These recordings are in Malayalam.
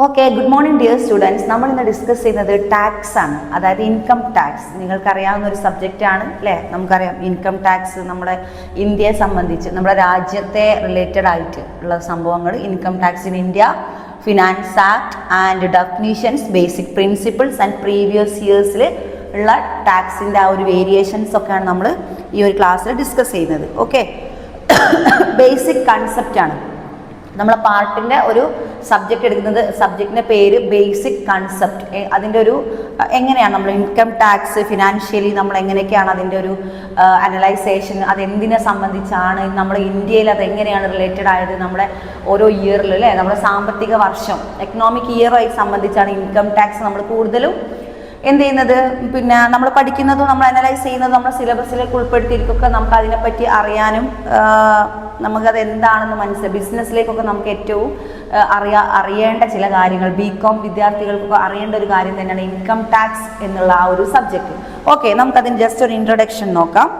Okay, good morning dear students. നമ്മൾ ഇന്ന് ഡിസ്കസ് ചെയ്യുന്നത് ടാക്സ് ആണ്, അതായത് ഇൻകം ടാക്സ്. നിങ്ങൾക്കറിയാവുന്ന ഒരു സബ്ജക്റ്റ് ആണ് അല്ലേ? നമുക്കറിയാം ഇൻകം ടാക്സ് നമ്മുടെ ഇന്ത്യയെ സംബന്ധിച്ച്, നമ്മുടെ രാജ്യത്തെ റിലേറ്റഡ് ആയിട്ട് ഉള്ള സംഭവങ്ങൾ. Income tax in India, finance act and definitions, basic principles and previous ഇയേഴ്സിൽ ഉള്ള ടാക്സിൻ്റെ ആ ഒരു വേരിയേഷൻസ് ഒക്കെയാണ് നമ്മൾ ഈ ഒരു ക്ലാസ്സിൽ ഡിസ്കസ് ചെയ്യുന്നത്. ഓക്കെ, ബേസിക് കൺസെപ്റ്റാണ്. നമ്മളെ പാർട്ടിൻ്റെ ഒരു സബ്ജക്റ്റ് എടുക്കുന്നത്, സബ്ജക്റ്റിൻ്റെ പേര് ബേസിക് കൺസെപ്റ്റ്. അതിൻ്റെ ഒരു എങ്ങനെയാണ് നമ്മൾ ഇൻകം ടാക്സ് ഫിനാൻഷ്യലി നമ്മൾ എങ്ങനെയൊക്കെയാണ് അതിൻ്റെ ഒരു അനലൈസേഷൻ, അതെന്തിനെ സംബന്ധിച്ചാണ്, നമ്മൾ ഇന്ത്യയിൽ അത് എങ്ങനെയാണ് റിലേറ്റഡ് ആയത്, നമ്മുടെ ഓരോ ഇയറിൽ അല്ലേ, നമ്മുടെ സാമ്പത്തിക വർഷം എക്കണോമിക് ഇയറുമായി സംബന്ധിച്ചാണ് ഇൻകം ടാക്സ് നമ്മൾ കൂടുതലും എന്ത് ചെയ്യുന്നത്, പിന്നെ നമ്മൾ പഠിക്കുന്നതും നമ്മൾ അനലൈസ് ചെയ്യുന്നതും നമ്മുടെ സിലബസിലേക്ക് ഉൾപ്പെടുത്തിയിരിക്കൊക്കെ നമുക്ക് അതിനെപ്പറ്റി അറിയാനും നമുക്കത് എന്താണെന്ന് മനസ്സിലായി. ബിസിനസ്സിലേക്കൊക്കെ നമുക്ക് ഏറ്റവും അറിയേണ്ട ചില കാര്യങ്ങൾ, ബികോം വിദ്യാർത്ഥികൾക്കൊക്കെ അറിയേണ്ട ഒരു കാര്യം തന്നെയാണ് ഇൻകം ടാക്സ് എന്നുള്ള ആ ഒരു സബ്ജക്റ്റ്. ഓക്കെ, നമുക്കതിന് ജസ്റ്റ് ഒരു ഇൻട്രൊഡക്ഷൻ നോക്കാം.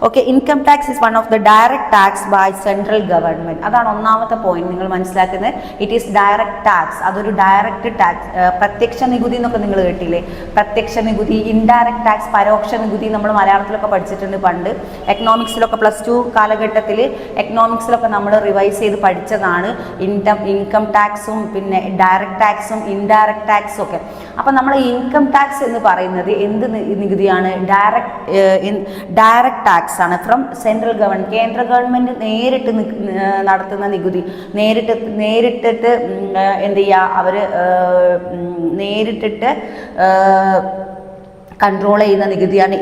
Okay, income tax is one of the direct tax by central government. അതാണ് ഒന്നാമത്തെ പോയിന്റ് നിങ്ങൾ മനസ്സിലാക്കുന്നത്. ഇറ്റ് ഈസ് ഡയറക്റ്റ് ടാക്സ്, അതൊരു ഡയറക്റ്റ് ടാക്സ്. പ്രത്യക്ഷ നികുതി എന്നൊക്കെ നിങ്ങൾ കേട്ടില്ലേ? പ്രത്യക്ഷ നികുതി, ഇൻഡയറക്റ്റ് ടാക്സ്, പരോക്ഷ നികുതി നമ്മൾ മലയാളത്തിലൊക്കെ പഠിച്ചിട്ടുണ്ട് പണ്ട്. എക്കണോമിക്സിലൊക്കെ +2 കാലഘട്ടത്തിൽ എക്കണോമിക്സിലൊക്കെ നമ്മൾ റിവൈസ് ചെയ്ത് പഠിച്ചതാണ് ഇൻകം ടാക്സും പിന്നെ ഡയറക്റ്റ് ടാക്സും ഇൻഡയറക്റ്റ് ടാക്സും ഒക്കെ. അപ്പം നമ്മൾ ഇൻകം ടാക്സ് എന്ന് പറയുന്നത് എന്ത് നികുതിയാണ്? ഡയറക്റ്റ് ടാക്സ് ആണ് ഫ്രം സെൻട്രൽ ഗവൺമെൻറ്. കേന്ദ്ര ഗവൺമെൻറ് നേരിട്ട് നടത്തുന്ന നികുതി, നേരിട്ടിട്ട് എന്ത് ചെയ്യുക, അവർ നേരിട്ടിട്ട് കൺട്രോൾ ചെയ്യുന്ന നികുതിയാണ്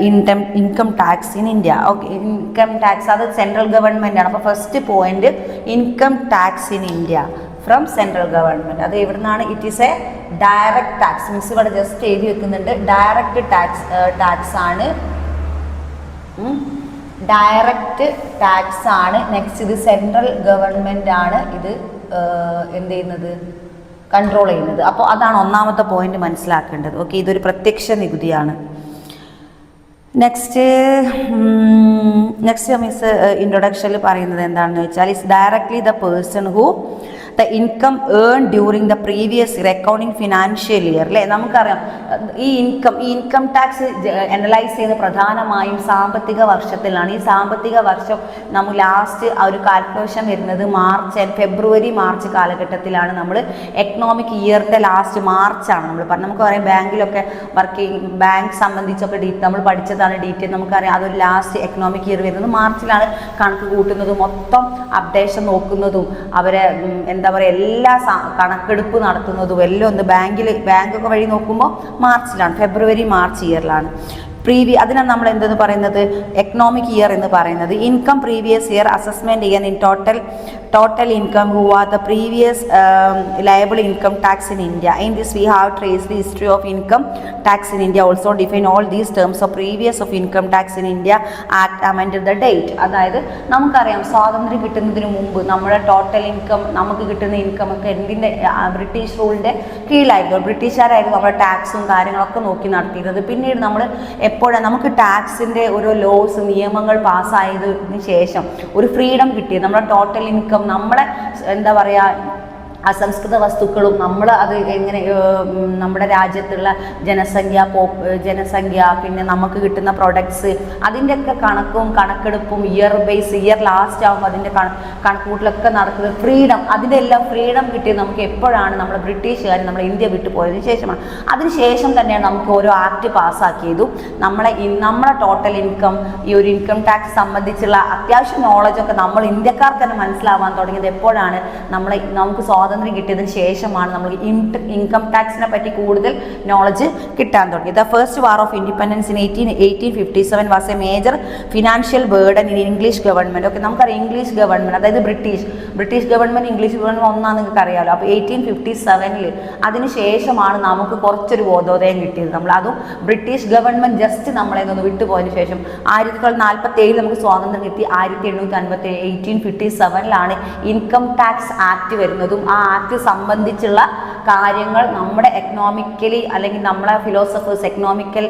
income tax in India. Okay, income tax അത് സെൻട്രൽ ഗവൺമെൻറ് ആണ്. അപ്പോൾ first point income tax in India from central government. അത് എവിടെ നിന്നാണ്? It is a direct tax. Miss ഇവിടെ ജസ്റ്റ് എഴുതി വെക്കുന്നുണ്ട്, ഡയറക്റ്റ് ടാക്സ് ആണ്, ഡയറക്റ്റ് ടാക്സ് ആണ്. നെക്സ്റ്റ് ഇത് സെൻട്രൽ ഗവൺമെൻറ് ആണ് ഇത് എന്ത് ചെയ്യുന്നത്, കൺട്രോൾ ചെയ്യുന്നത്. അപ്പോൾ അതാണ് ഒന്നാമത്തെ പോയിന്റ് മനസ്സിലാക്കേണ്ടത്. ഓക്കെ, ഇതൊരു പ്രത്യക്ഷ നികുതിയാണ്. നെക്സ്റ്റ് മിസ് ഇൻട്രൊഡക്ഷനിൽ പറയുന്നത് എന്താണെന്ന് വെച്ചാൽ, it's directly the person who the income earn during the previous year accounting financial year അല്ലേ? നമുക്കറിയാം ഈ ഇൻകം ടാക്സ് അനലൈസ് ചെയ്യുന്നത് പ്രധാനമായും സാമ്പത്തിക വർഷത്തിലാണ്. ഈ സാമ്പത്തിക വർഷം നമ്മൾ ലാസ്റ്റ് ആ ഒരു കാൽക്കുലേഷൻ വരുന്നത് ഫെബ്രുവരി മാർച്ച് കാലഘട്ടത്തിലാണ്. നമ്മൾ എക്കണോമിക് ഇയറിൻ്റെ ലാസ്റ്റ് മാർച്ചാണ് നമ്മൾ നമുക്ക് പറയാം. ബാങ്കിലൊക്കെ ബാങ്ക് സംബന്ധിച്ചൊക്കെ നമ്മൾ പഠിച്ചതാണ് ഡീറ്റെയിൽ. നമുക്കറിയാം അതൊരു ലാസ്റ്റ് എക്കണോമിക് ഇയർ വരുന്നത് മാർച്ചിലാണ്. കണക്ക് കൂട്ടുന്നതും മൊത്തം അപ്ഡേഷൻ നോക്കുന്നതും അവരെ എന്താ പറയുക എല്ലാ കണക്കെടുപ്പ് നടത്തുന്നതും എല്ലാം ഒന്ന് ബാങ്കൊക്കെ വഴി നോക്കുമ്പോൾ മാർച്ചിലാണ്, ഫെബ്രുവരി മാർച്ച് ഇയറിലാണ്. അതിനാണ് നമ്മൾ എന്തെന്ന് പറയുന്നത്, എക്കണോമിക് ഇയർ എന്ന് പറയുന്നത്. ഇൻകം പ്രീവിയസ് ഇയർ അസസ്മെൻറ്റ് ചെയ്യാൻ in total income who are the previous liable income tax in India. In this we have traced the history of income tax in India, also define all these terms of previous of income tax in India act amended the date. അതായത് നമുക്കറിയാം സ്വാതന്ത്ര്യം കിട്ടുന്നതിന് മുമ്പ് നമ്മുടെ ടോട്ടൽ ഇൻകം, നമുക്ക് കിട്ടുന്ന ഇൻകം ഒക്കെ എന്തിൻ്റെ, ബ്രിട്ടീഷ് റൂളിൻ്റെ കീഴിലായിരുന്നു. ബ്രിട്ടീഷുകാരായിരുന്നു നമ്മുടെ ടാക്സും കാര്യങ്ങളൊക്കെ നോക്കി നടത്തിയിരുന്നത്. പിന്നീട് നമ്മൾ എപ്പോഴാണ് നമുക്ക് ടാക്സിൻ്റെ ഓരോ ലോസ് നിയമങ്ങൾ പാസ്സായതിന് ശേഷം ഒരു ഫ്രീഡം കിട്ടിയത്, നമ്മുടെ ടോട്ടൽ ഇൻകം, നമ്മളെ എന്താ പറയുക അസംസ്കൃത വസ്തുക്കളും നമ്മൾ അത് എങ്ങനെ നമ്മുടെ രാജ്യത്തുള്ള ജനസംഖ്യ പിന്നെ നമുക്ക് കിട്ടുന്ന പ്രൊഡക്ട്സ് അതിൻ്റെയൊക്കെ കണക്കെടുപ്പും ഇയർ ലാസ്റ്റ് ആകുമ്പോൾ അതിൻ്റെ കണക്കുകൂട്ടലൊക്കെ നടക്കുന്നത് ഫ്രീഡം, അതിൻ്റെ എല്ലാം ഫ്രീഡം കിട്ടിയത് നമുക്ക് എപ്പോഴാണ്? നമ്മൾ ബ്രിട്ടീഷുകാർ നമ്മൾ ഇന്ത്യ വിട്ടു പോയതിനു ശേഷമാണ്. അതിനുശേഷം തന്നെയാണ് നമുക്ക് ഓരോ ആക്ട് പാസ്സാക്കിയതും നമ്മളെ ടോട്ടൽ ഇൻകം, ഈ ഒരു ഇൻകം ടാക്സ് സംബന്ധിച്ചുള്ള അത്യാവശ്യം നോളജൊക്കെ നമ്മൾ ഇന്ത്യക്കാർക്ക് തന്നെ മനസ്സിലാവാൻ തുടങ്ങിയത് എപ്പോഴാണ്? നമുക്ക് സ്വാതന്ത്ര്യം കിട്ടിയതിന് ശേഷമാണ് നമ്മൾ ഇൻകം ടാക്സിനെ പറ്റി കൂടുതൽ നോളജ് കിട്ടാൻ തുടങ്ങി. The first war of independence in 1857 was A major financial burden in English government. Okay, നമുക്കറിയാം ഇംഗ്ലീഷ് ഗവൺമെൻറ്, അതായത് ബ്രിട്ടീഷ് ഗവൺമെൻറ് ഇംഗ്ലീഷ് ഗവൺമെൻറ് ഒന്നാണെന്ന് നിങ്ങൾക്ക് അറിയാമല്ലോ. അപ്പോൾ 1857 അതിന് ശേഷമാണ് നമുക്ക് കുറച്ചൊരു ബോധോദയം കിട്ടിയത്. അതും ബ്രിട്ടീഷ് ഗവൺമെൻറ് ജസ്റ്റ് നമ്മളെ നിന്ന് വിട്ടുപോയതിനു ശേഷം 1947 നമുക്ക് സ്വാതന്ത്ര്യം കിട്ടി. 1857 ഇൻകം ടാക്സ് ആക്ട് വരുന്നതും ആ ആക്ട് സംബന്ധിച്ചുള്ള കാര്യങ്ങൾ നമ്മുടെ എക്കണോമിക്കലി അല്ലെങ്കിൽ നമ്മളെ ഫിലോസഫേഴ്സ് എക്കണോമിക്കൽ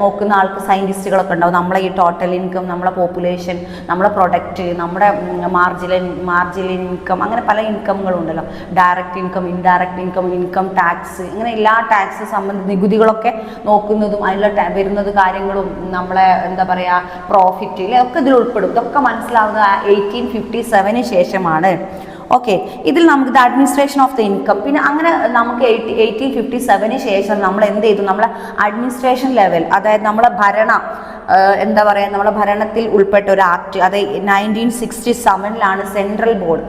നോക്കുന്ന ആൾക്ക് സയൻറ്റിസ്റ്റുകളൊക്കെ ഉണ്ടാവും. നമ്മളെ ഈ ടോട്ടൽ ഇൻകം, നമ്മളെ പോപ്പുലേഷൻ, നമ്മളെ പ്രൊഡക്റ്റ്, നമ്മുടെ മാർജിനൽ ഇൻകം, അങ്ങനെ പല ഇൻകമുകളും ഉണ്ടല്ലോ. Direct income, indirect income, income tax, ഇങ്ങനെ എല്ലാ ടാക്സ് സംബന്ധിച്ച നികുതികളൊക്കെ നോക്കുന്നതും അതിലുള്ള വരുന്നത് കാര്യങ്ങളും നമ്മളെ എന്താ പറയുക പ്രോഫിറ്റ് ഒക്കെ ഇതിൽ ഉൾപ്പെടും. ഇതൊക്കെ മനസ്സിലാവുന്നത് 1857 ശേഷമാണ്. ഓക്കെ, ഇതിൽ നമുക്ക് the administration of the income, പിന്നെ അങ്ങനെ നമുക്ക് 1857 ശേഷം നമ്മൾ എന്ത് ചെയ്തു, നമ്മളെ അഡ്മിനിസ്ട്രേഷൻ ലെവൽ, അതായത് നമ്മളെ എന്താ പറയുക, നമ്മളെ ഭരണത്തിൽ ഉൾപ്പെട്ട ഒരു ആക്ട്, അതായത് 1967 സെൻട്രൽ ബോർഡ്,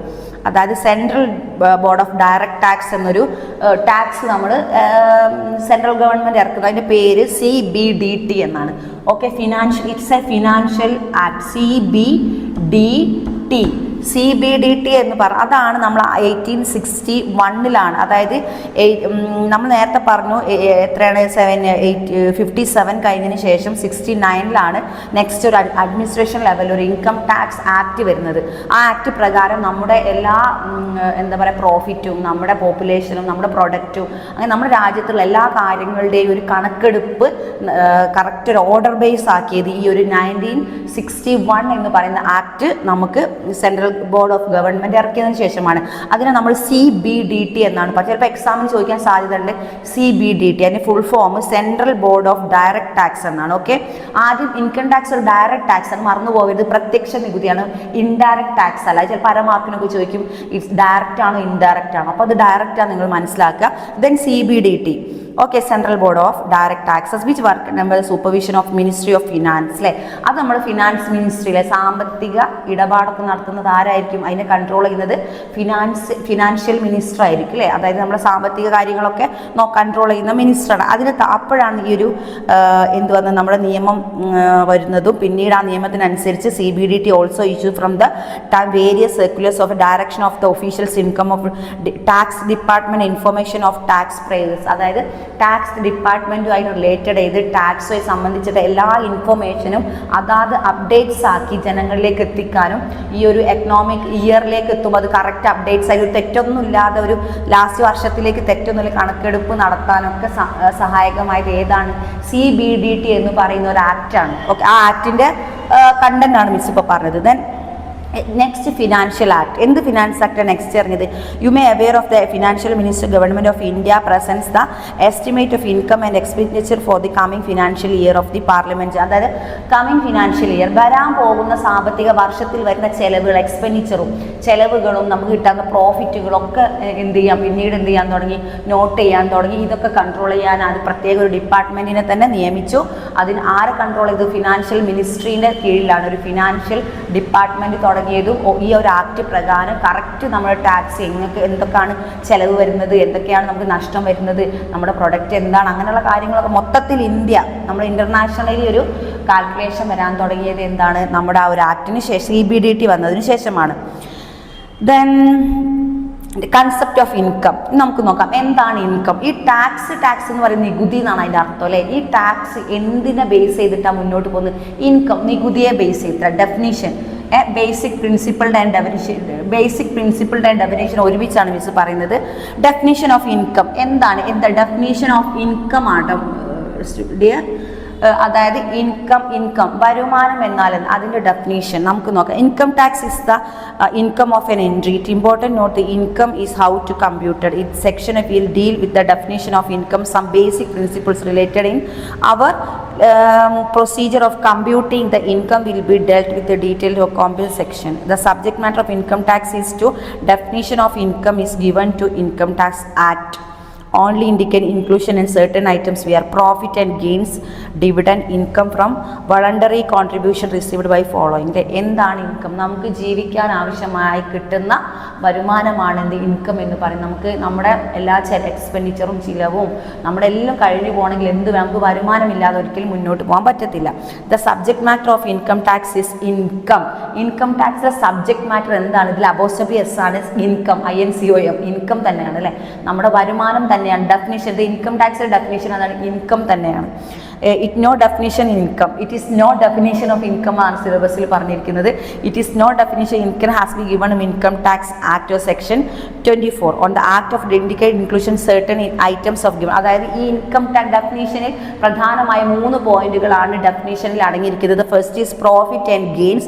അതായത് central board of direct tax എന്നൊരു ടാക്സ് നമ്മൾ സെൻട്രൽ ഗവൺമെൻറ് ഇറക്കുന്നത്. അതിൻ്റെ പേര് CBDT എന്നാണ്. Okay, it's A financial act. CBDT എന്ന് അതാണ് നമ്മൾ 1861 അതായത് നമ്മൾ നേരത്തെ പറഞ്ഞു എത്രയാണ് 57 കഴിഞ്ഞതിന് ശേഷം 69 നെക്സ്റ്റ് ഒരു അഡ്മിനിസ്ട്രേഷൻ ലെവൽ ഒരു ഇൻകം ടാക്സ് ആക്ട് വരുന്നത്. ആ ആക്ട് പ്രകാരം നമ്മുടെ എല്ലാ എന്താ പറയുക പ്രോഫിറ്റും, നമ്മുടെ പോപ്പുലേഷനും, നമ്മുടെ പ്രൊഡക്റ്റും, അങ്ങനെ നമ്മുടെ രാജ്യത്തുള്ള എല്ലാ കാര്യങ്ങളുടെയും ഒരു കണക്കെടുപ്പ് കറക്റ്റ് ഒരു ഓർഡർ ബേസ് ആക്കിയത് ഈ ഒരു 1961 എന്ന് പറയുന്ന ആക്ട് നമുക്ക് സെൻട്രൽ ബോർഡ് ഓഫ് ഗവൺമെൻറ് ഇറക്കിയതിന് ശേഷമാണ്. അതിനെ നമ്മൾ CBDT എന്നാണ്. പക്ഷേ ചിലപ്പോൾ എക്സാമിന് ചോദിക്കാൻ സാധ്യതയുണ്ട്. CBDT അതിൻ്റെ full form central board of direct tax എന്നാണ്. ഓക്കെ, ആദ്യം ഇൻകം ടാക്സ് ഒരു ഡയറക്റ്റ് ടാക്സ് ആണ്, മറന്നു പോകരുത്. പ്രത്യക്ഷ നികുതിയാണ്, ഇൻഡയറക്റ്റ് ടാക്സ് അല്ല. ചിലപ്പോൾ അരമാർക്കിനൊക്കെ ചോദിക്കും ഇറ്റ്സ് ഡയറക്റ്റ് ആണോ ഇൻഡയറക്റ്റ് ആണോ, അപ്പോൾ അത് ഡയറക്റ്റ് ആണ് നിങ്ങൾ മനസ്സിലാക്കുക. Then CBDT, okay, central board of direct taxes which work number supervision of ministry of finance. അല്ലേ, അത് നമ്മൾ ഫിനാൻസ് മിനിസ്ട്രിയിലെ സാമ്പത്തിക ഇടപാടൊക്കെ നടത്തുന്നത് ആരായിരിക്കും, അതിനെ കൺട്രോൾ ചെയ്യുന്നത് ഫിനാൻഷ്യൽ മിനിസ്റ്റർ ആയിരിക്കും. അല്ലേ, അതായത് നമ്മുടെ സാമ്പത്തിക കാര്യങ്ങളൊക്കെ കൺട്രോൾ ചെയ്യുന്ന മിനിസ്റ്ററാണ്. അതിന് അപ്പോഴാണ് ഈ ഒരു എന്തുവന്ന് നമ്മുടെ നിയമം വരുന്നതും. പിന്നീട് ആ നിയമത്തിനനുസരിച്ച് CBDT also issue from the various circulars of direction of the officials income of tax department information of tax payers. അതായത് ടാക്സ് ഡിപ്പാർട്ട്മെൻറ്റുമായി റിലേറ്റഡ് ചെയ്ത് ടാക്സുമായി സംബന്ധിച്ചിട്ട് എല്ലാ ഇൻഫർമേഷനും അതാത് അപ്ഡേറ്റ്സ് ആക്കി ജനങ്ങളിലേക്ക് എത്തിക്കാനും ഈ ഒരു എക്കണോമിക് ഇയറിലേക്ക് എത്തുമ്പോൾ അത് കറക്റ്റ് അപ്ഡേറ്റ്സ് ആയി ഒരു തെറ്റൊന്നും ഇല്ലാതെ ഒരു ലാസ്റ്റ് വർഷത്തിലേക്ക് തെറ്റൊന്നുമില്ല കണക്കെടുപ്പ് നടത്താനൊക്കെ സഹായകമായത് ഏതാണ്, CBDT എന്ന് പറയുന്ന ഒരു ആക്റ്റാണ്. ഓക്കെ, ആ ആക്ടിൻ്റെ കണ്ടന്റ് ആണ് മിസ് ഇപ്പോൾ പറഞ്ഞത്. Then next financial act. എന്ത് ഫിനാൻസ് ആക്ട് നെക്സ്റ്റ് പറഞ്ഞത്? You may aware of the financial minister government of India presents the estimate of income and expenditure for the coming financial year of the parliament. അതായത് കമ്മിങ് ഫിനാൻഷ്യൽ ഇയർ വരാൻ പോകുന്ന സാമ്പത്തിക വർഷത്തിൽ വരുന്ന ചെലവുകൾ, ചെലവുകളും നമുക്ക് കിട്ടാവുന്ന പ്രോഫിറ്റുകളൊക്കെ എന്ത് ചെയ്യാം, പിന്നീട് എന്ത് ചെയ്യാൻ തുടങ്ങി, നോട്ട് ചെയ്യാൻ തുടങ്ങി. ഇതൊക്കെ കൺട്രോൾ ചെയ്യാൻ അത് പ്രത്യേക ഒരു ഡിപ്പാർട്ട്മെൻറ്റിനെ തന്നെ നിയമിച്ചു. അതിന് ആരെ കൺട്രോൾ ചെയ്തു? ഫിനാൻഷ്യൽ മിനിസ്ട്രീൻ്റെ കീഴിലാണ് ഒരു ഫിനാൻഷ്യൽ ഡിപ്പാർട്ട്മെൻറ്റ് തുടങ്ങിയതും. ഈ ഒരു ആക്ട് പ്രകാരം കറക്റ്റ് നമ്മുടെ ടാക്സ് എന്തൊക്കെയാണ് ചിലവ് വരുന്നത്, എന്തൊക്കെയാണ് നമുക്ക് നഷ്ടം വരുന്നത്, നമ്മുടെ പ്രൊഡക്റ്റ് എന്താണ്, അങ്ങനെയുള്ള കാര്യങ്ങളൊക്കെ മൊത്തത്തിൽ ഇന്ത്യ നമ്മൾ ഇൻ്റർനാഷണലി ഒരു കാൽക്കുലേഷൻ വരാൻ തുടങ്ങിയത് എന്താണ്, നമ്മുടെ ആ ഒരു ആക്ടിന് ശേഷം CBDT വന്നതിന് ശേഷമാണ്. ദെൻ കൺസെപ്റ്റ് ഓഫ് ഇൻകം നമുക്ക് നോക്കാം. എന്താണ് ഇൻകം? ഈ ടാക്സ് എന്ന് പറയുന്ന നികുതി എന്നാണ് അതിൻ്റെ അർത്ഥം. അല്ലേ, ഈ ടാക്സ് എന്തിനെ ബേസ് ചെയ്തിട്ടാണ് മുന്നോട്ട് പോകുന്നത്? ഇൻകം, നികുതിയെ ബേസ് ചെയ്തിട്ടാണ്. Definition, basic principled and definition ഒരുമിച്ചാണ് മിസ് പറയുന്നത്. ഡെഫിനിഷൻ ഓഫ് ഇൻകം എന്താണ്? ഡെഫിനിഷൻ ഓഫ് ഇൻകം ആണ് ഡിയർ. അതായത് ഇൻകം വരുമാനം എന്നാൽ അതിൻ്റെ ഡെഫിനേഷൻ നമുക്ക് നോക്കാം. Income tax is the income of an entry. It important note the income is how to computed. It section will deal with the definition of income, some basic principles related in our procedure of computing the income will be dealt with the detailed or complex section. The subject matter of income tax is to definition of income is given to Income Tax Act. Only indicate inclusion in certain items where profit and gains, dividend, income from voluntary contribution received by following. എന്താണ് ഇൻകം? നമുക്ക് ജീവിക്കാൻ ആവശ്യമായി കിട്ടുന്ന വരുമാനമാണ് ഇൻകം എന്ന് പറയുന്നത്. നമുക്ക് നമ്മുടെ എല്ലാ എക്സ്പെൻഡിച്ചറും ചിലവും നമ്മുടെ എല്ലാം കഴിഞ്ഞു പോകണമെങ്കിൽ നമുക്ക് വരുമാനമില്ലാതെ ഒരിക്കലും മുന്നോട്ട് പോകാൻ പറ്റത്തില്ല. The subject matter of income tax is income. Income ടാക്സിലെ സബ്ജക്ട് മാറ്റർ എന്താണ്? ഇതിൽ അപ്പോസ്ട്രോഫി എസ് ആണ്. ഇൻകം, INCOM, ഇൻകം തന്നെയാണ്. അല്ലേ, നമ്മുടെ വരുമാനം തന്നെ തന്നെയാണ് ഡെഫിനിഷൻ. ഇത് ഇൻകം ടാക്സിന്റെ ഡെഫിനിഷൻ അതാണ്, ഇൻകം തന്നെയാണ്. It no definition income, it is no definition of income ആണ് സിലബസിൽ പറഞ്ഞിരിക്കുന്നത്. It is no definition income has be given in income tax act of section 24 on the act of indicate inclusion certain items of given. അതായത് ഈ ഇൻകം ടാക്സ് ഡെഫിനിഷനിൽ പ്രധാനമായ 3 പോയിന്റുകളാണ് ഡെഫിനിഷനിൽ അടങ്ങിയിരിക്കുന്നത്. First is profit and gains,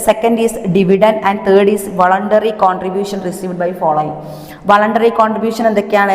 second is dividend and third is voluntary contribution received by following. Voluntary contribution എന്തൊക്കെയാണ്?